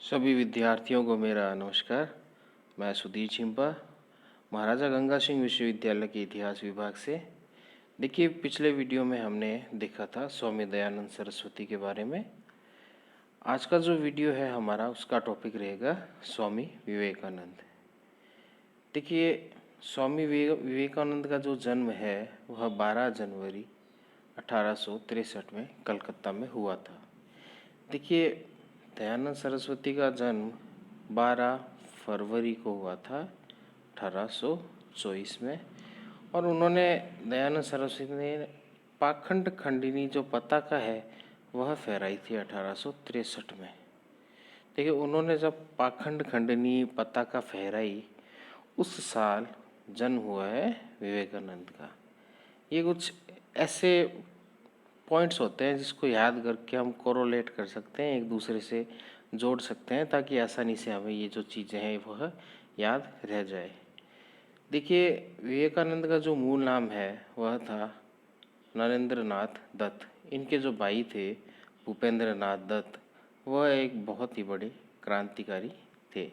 सभी विद्यार्थियों को मेरा नमस्कार। मैं सुधीर छिंपा, महाराजा गंगा सिंह विश्वविद्यालय के इतिहास विभाग से। देखिए, पिछले वीडियो में हमने देखा था स्वामी दयानंद सरस्वती के बारे में। आज का जो वीडियो है हमारा, उसका टॉपिक रहेगा स्वामी विवेकानंद। देखिए, स्वामी विवेकानंद का जो जन्म है वह 12 जनवरी 1863 में कलकत्ता में हुआ था। देखिए, दयानंद सरस्वती का जन्म 12 फरवरी को हुआ था 1824 में, और उन्होंने दयानंद सरस्वती ने पाखंड खंडिनी जो पताका है वह फहराई थी 1863 में। देखिए, उन्होंने जब पाखंड खंडिनी पताका फहराई उस साल जन्म हुआ है विवेकानंद का। ये कुछ ऐसे पॉइंट्स होते हैं जिसको याद करके हम कोरोलेट कर सकते हैं, एक दूसरे से जोड़ सकते हैं, ताकि आसानी से हमें ये जो चीज़ें हैं वह याद रह जाए। देखिए, विवेकानंद का जो मूल नाम है वह था नरेंद्र नाथ दत्त। इनके जो भाई थे भूपेंद्र नाथ दत्त, वह एक बहुत ही बड़े क्रांतिकारी थे।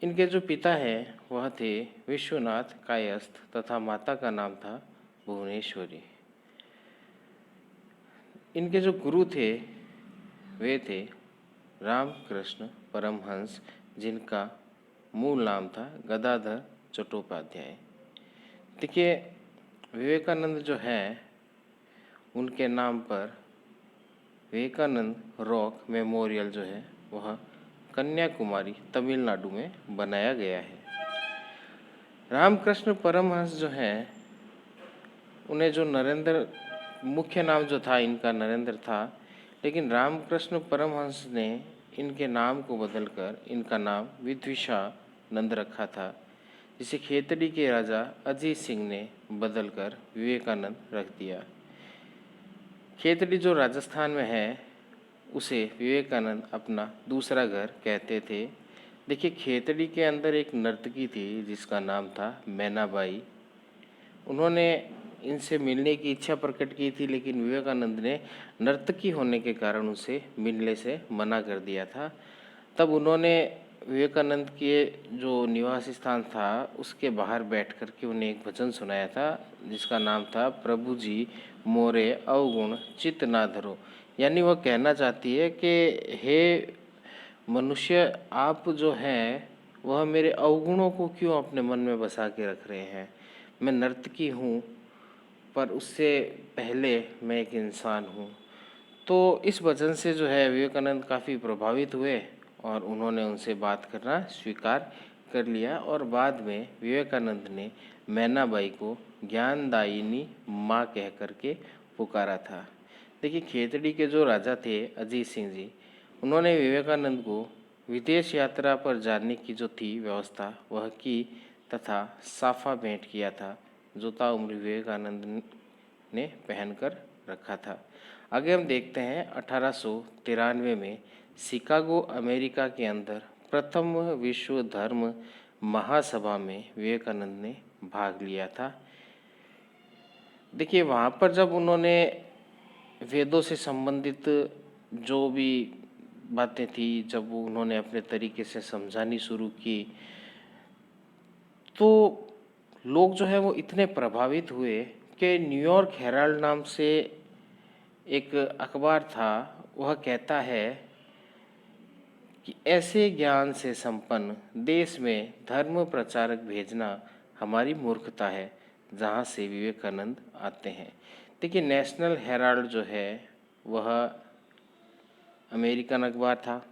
इनके जो पिता हैं वह थे विश्वनाथ कायस्थ तथा माता का नाम था भुवनेश्वरी। इनके जो गुरु थे वे थे रामकृष्ण परमहंस, जिनका मूल नाम था गदाधर चट्टोपाध्याय। देखिए, विवेकानंद जो हैं उनके नाम पर विवेकानंद रॉक मेमोरियल जो है वह कन्याकुमारी तमिलनाडु में बनाया गया है। रामकृष्ण परमहंस जो हैं उन्हें जो नरेंद्र, मुख्य नाम जो था इनका नरेंद्र था, लेकिन रामकृष्ण परमहंस ने इनके नाम को बदलकर इनका नाम विद्विषानंद रखा था, जिसे खेतड़ी के राजा अजीत सिंह ने बदलकर विवेकानंद रख दिया। खेतड़ी जो राजस्थान में है उसे विवेकानंद अपना दूसरा घर कहते थे। देखिए, खेतड़ी के अंदर एक नर्तकी थी जिसका नाम था मैनाबाई। उन्होंने इनसे मिलने की इच्छा प्रकट की थी, लेकिन विवेकानंद ने नर्तकी होने के कारण उसे मिलने से मना कर दिया था। तब उन्होंने विवेकानंद के जो निवास स्थान था उसके बाहर बैठ कर के उन्हें एक भजन सुनाया था जिसका नाम था प्रभु जी मोरे अवगुण चित्त ना धरो। यानी वह कहना चाहती है कि हे मनुष्य, आप जो हैं वह मेरे अवगुणों को क्यों अपने मन में बसा के रख रहे हैं। मैं नर्तकी हूँ, पर उससे पहले मैं एक इंसान हूँ। तो इस वजन से जो है विवेकानंद काफ़ी प्रभावित हुए और उन्होंने उनसे बात करना स्वीकार कर लिया, और बाद में विवेकानंद ने मैनाबाई को ज्ञानदायिनी माँ कह करके पुकारा था। देखिए, खेतड़ी के जो राजा थे अजीत सिंह जी, उन्होंने विवेकानंद को विदेश यात्रा पर जाने की जो थी व्यवस्था वह की तथा साफा भेंट किया था, जो ताउम्र विवेकानंद ने पहनकर रखा था। आगे हम देखते हैं 1893 में शिकागो अमेरिका के अंदर प्रथम विश्व धर्म महासभा में विवेकानंद ने भाग लिया था। देखिए, वहाँ पर जब उन्होंने वेदों से संबंधित जो भी बातें थी, जब वो उन्होंने अपने तरीके से समझानी शुरू की, तो लोग जो है वो इतने प्रभावित हुए कि न्यूयॉर्क हेराल्ड नाम से एक अखबार था, वह कहता है कि ऐसे ज्ञान से संपन्न देश में धर्म प्रचारक भेजना हमारी मूर्खता है, जहाँ से विवेकानंद आते हैं। देखिए, नेशनल हेराल्ड जो है वह अमेरिकन अखबार था।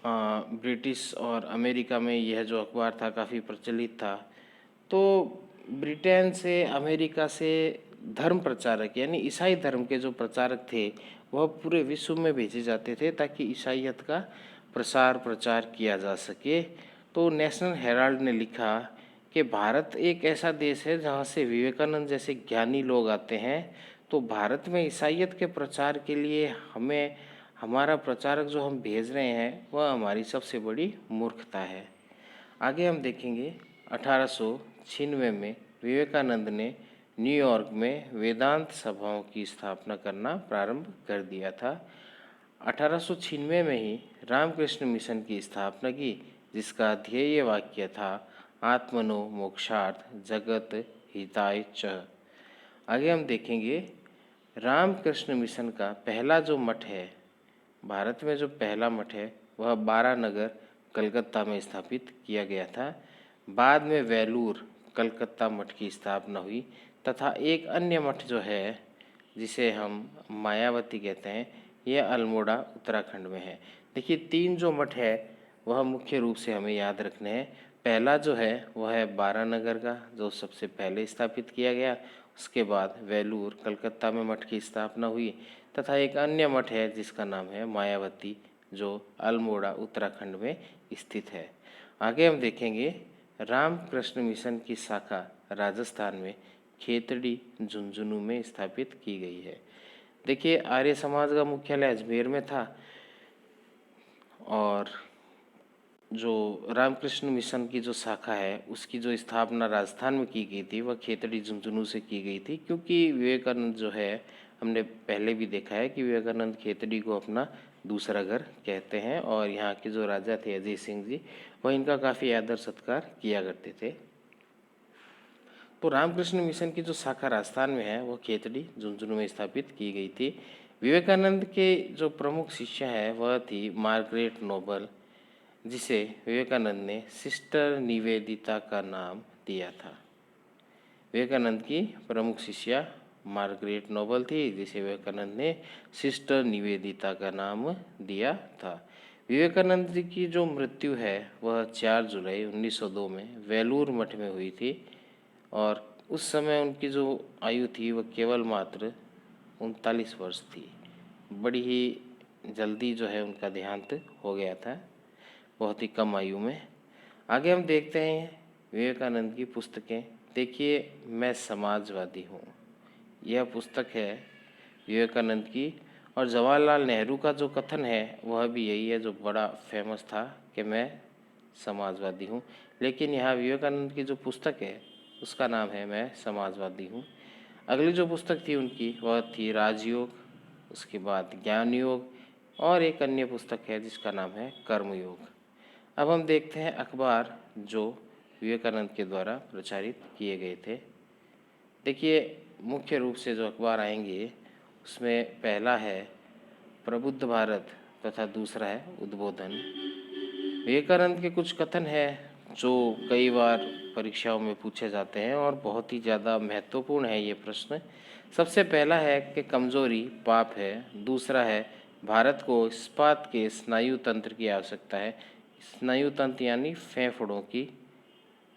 ब्रिटिश और अमेरिका में यह जो अखबार था काफ़ी प्रचलित था। तो ब्रिटेन से, अमेरिका से धर्म प्रचारक यानी ईसाई धर्म के जो प्रचारक थे वह पूरे विश्व में भेजे जाते थे ताकि ईसाईयत का प्रसार प्रचार किया जा सके। तो नेशनल हेराल्ड ने लिखा कि भारत एक ऐसा देश है जहाँ से विवेकानंद जैसे ज्ञानी लोग आते हैं, तो भारत में ईसाईयत के प्रचार के लिए हमें हमारा प्रचारक जो हम भेज रहे हैं वह हमारी सबसे बड़ी मूर्खता है। आगे हम देखेंगे 1896 में विवेकानंद ने न्यूयॉर्क में वेदांत सभाओं की स्थापना करना प्रारंभ कर दिया था। 1896 में ही रामकृष्ण मिशन की स्थापना की, जिसका ध्येय वाक्य था आत्मनो मोक्षार्थ जगत हिताय च। आगे हम देखेंगे रामकृष्ण मिशन का पहला जो मठ है, भारत में जो पहला मठ है वह बारानगर कलकत्ता में स्थापित किया गया था। बाद में वेलूर कलकत्ता मठ की स्थापना हुई तथा एक अन्य मठ जो है जिसे हम मायावती कहते हैं, यह अल्मोड़ा उत्तराखंड में है। देखिए 3 जो मठ है वह मुख्य रूप से हमें याद रखने हैं। पहला जो है वह है बारानगर का, जो सबसे पहले स्थापित किया गया। उसके बाद वेलूर कलकत्ता में मठ की स्थापना हुई तथा एक अन्य मठ है जिसका नाम है मायावती, जो अल्मोड़ा उत्तराखंड में स्थित है। आगे हम देखेंगे रामकृष्ण मिशन की शाखा राजस्थान में खेतड़ी झुंझुनू में स्थापित की गई है। देखिए आर्य समाज का मुख्यालय अजमेर में था और जो रामकृष्ण मिशन की जो शाखा है उसकी जो स्थापना राजस्थान में की गई थी वह खेतड़ी झुंझुनू से की गई थी, क्योंकि विवेकानंद जो है, हमने पहले भी देखा है कि विवेकानंद खेतड़ी को अपना दूसरा घर कहते हैं और यहाँ के जो राजा थे अजय सिंह जी, वह इनका काफ़ी आदर सत्कार किया करते थे। तो रामकृष्ण मिशन की जो शाखा राजस्थान में है वो खेतड़ी झुंझुनू में स्थापित की गई थी। विवेकानंद के जो प्रमुख शिष्य है वह थी मार्गरेट नोबल, जिसे विवेकानंद ने सिस्टर निवेदिता का नाम दिया था। विवेकानंद की प्रमुख शिष्या मार्गरेट नोबल थी, जिसे विवेकानंद ने सिस्टर निवेदिता का नाम दिया था। विवेकानंद जी की जो मृत्यु है वह 4 जुलाई 1902 में वेलूर मठ में हुई थी और उस समय उनकी जो आयु थी वह केवल मात्र 39 वर्ष थी। बड़ी ही जल्दी जो है उनका देहांत हो गया था, बहुत ही कम आयु में। आगे हम देखते हैं विवेकानंद की पुस्तकें। देखिए मैं समाजवादी हूँ, यह पुस्तक है विवेकानंद की, और जवाहरलाल नेहरू का जो कथन है वह भी यही है जो बड़ा फेमस था कि मैं समाजवादी हूँ। लेकिन यहाँ विवेकानंद की जो पुस्तक है उसका नाम है मैं समाजवादी हूँ। अगली जो पुस्तक थी उनकी वह थी राजयोग, उसके बाद ज्ञान योग और एक अन्य पुस्तक है जिसका नाम है कर्मयोग। अब हम देखते हैं अखबार जो विवेकानंद के द्वारा प्रचारित किए गए थे। देखिए मुख्य रूप से जो अखबार आएंगे उसमें पहला है प्रबुद्ध भारत तथा दूसरा है उद्बोधन। विवेकानंद के कुछ कथन है जो कई बार परीक्षाओं में पूछे जाते हैं और बहुत ही ज़्यादा महत्वपूर्ण है ये प्रश्न। सबसे पहला है कि कमजोरी पाप है। दूसरा है भारत को इस्पात के स्नायु तंत्र की आवश्यकता है। स्नायु तंत्र यानी फेफड़ों की।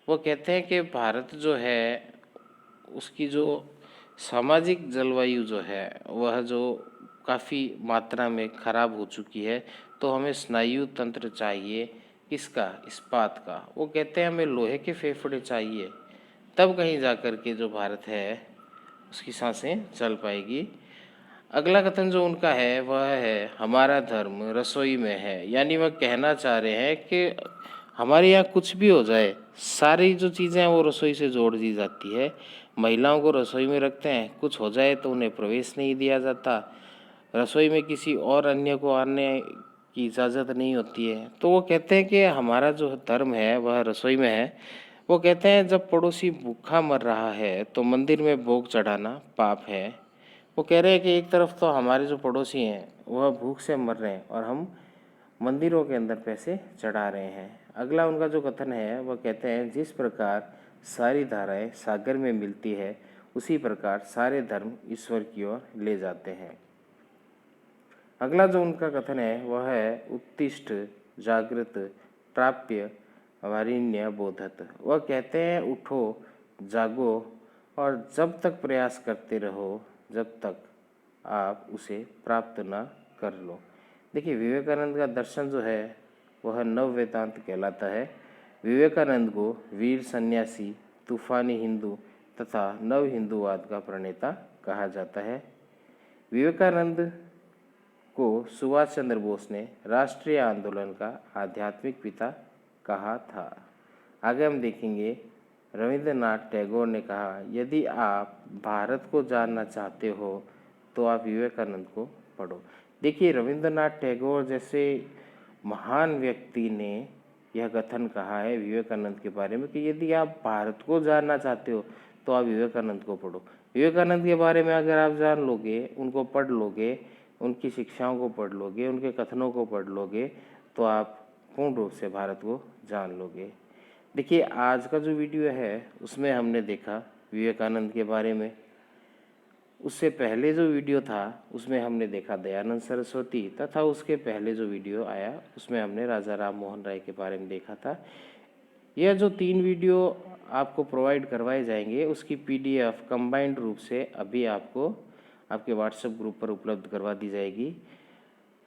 वो कहते हैं कि भारत जो है उसकी जो सामाजिक जलवायु जो है वह जो काफ़ी मात्रा में खराब हो चुकी है, तो हमें स्नायु तंत्र चाहिए। किसका? इस्पात का। वो कहते हैं हमें लोहे के फेफड़े चाहिए, तब कहीं जाकर के जो भारत है उसकी सांसें चल पाएगी। अगला कथन जो उनका है वह है हमारा धर्म रसोई में है, यानी वह कहना चाह रहे हैं कि हमारे यहाँ कुछ भी हो जाए, सारी जो चीज़ें हैं वो रसोई से जोड़ दी जाती है। महिलाओं को रसोई में रखते हैं, कुछ हो जाए तो उन्हें प्रवेश नहीं दिया जाता, रसोई में किसी और अन्य को आने की इजाज़त नहीं होती है। तो वो कहते हैं कि हमारा जो धर्म है वह रसोई में है। वो कहते हैं जब पड़ोसी भूखा मर रहा है तो मंदिर में भोग चढ़ाना पाप है। वो कह रहे हैं कि एक तरफ तो हमारे जो पड़ोसी हैं वह भूख से मर रहे हैं और हम मंदिरों के अंदर पैसे चढ़ा रहे हैं। अगला उनका जो कथन है वह कहते हैं जिस प्रकार सारी धाराएं सागर में मिलती है उसी प्रकार सारे धर्म ईश्वर की ओर ले जाते हैं। अगला जो उनका कथन है वह है उत्तिष्ठ जागृत प्राप्य वारिण्य बोधत। वह कहते हैं उठो जागो और जब तक प्रयास करते रहो जब तक आप उसे प्राप्त ना कर लो। देखिए विवेकानंद का दर्शन जो है वह नव वेदांत कहलाता है। विवेकानंद को वीर सन्यासी, तूफानी हिंदू तथा नव हिंदूवाद का प्रणेता कहा जाता है। विवेकानंद को सुभाष चंद्र बोस ने राष्ट्रीय आंदोलन का आध्यात्मिक पिता कहा था। आगे हम देखेंगे रविंद्रनाथ टैगोर ने कहा यदि आप भारत को जानना चाहते हो तो आप विवेकानंद को पढ़ो। देखिए, रविंद्रनाथ टैगोर जैसे महान व्यक्ति ने यह कथन कहा है विवेकानंद के बारे में कि यदि आप भारत को जानना चाहते हो तो आप विवेकानंद को पढ़ो। विवेकानंद के बारे में अगर आप जान लोगे, उनको पढ़ लोगे, उनकी शिक्षाओं को पढ़ लोगे, उनके कथनों को पढ़ लोगे, तो आप पूर्ण रूप से भारत को जान लोगे। देखिए, आज का जो वीडियो है उसमें हमने देखा विवेकानंद के बारे में। उससे पहले जो वीडियो था उसमें हमने देखा दयानंद सरस्वती, तथा उसके पहले जो वीडियो आया उसमें हमने राजा राम मोहन राय के बारे में देखा था। यह जो 3 वीडियो आपको प्रोवाइड करवाए जाएंगे उसकी PDF कंबाइंड रूप से अभी आपको आपके व्हाट्सएप ग्रुप पर उपलब्ध करवा दी जाएगी।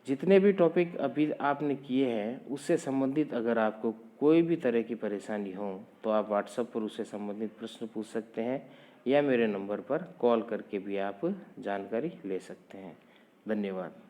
जितने भी टॉपिक अभी आपने किए हैं उससे संबंधित अगर आपको कोई भी तरह की परेशानी हो तो आप व्हाट्सएप पर उससे संबंधित प्रश्न पूछ सकते हैं या मेरे नंबर पर कॉल करके भी आप जानकारी ले सकते हैं। धन्यवाद।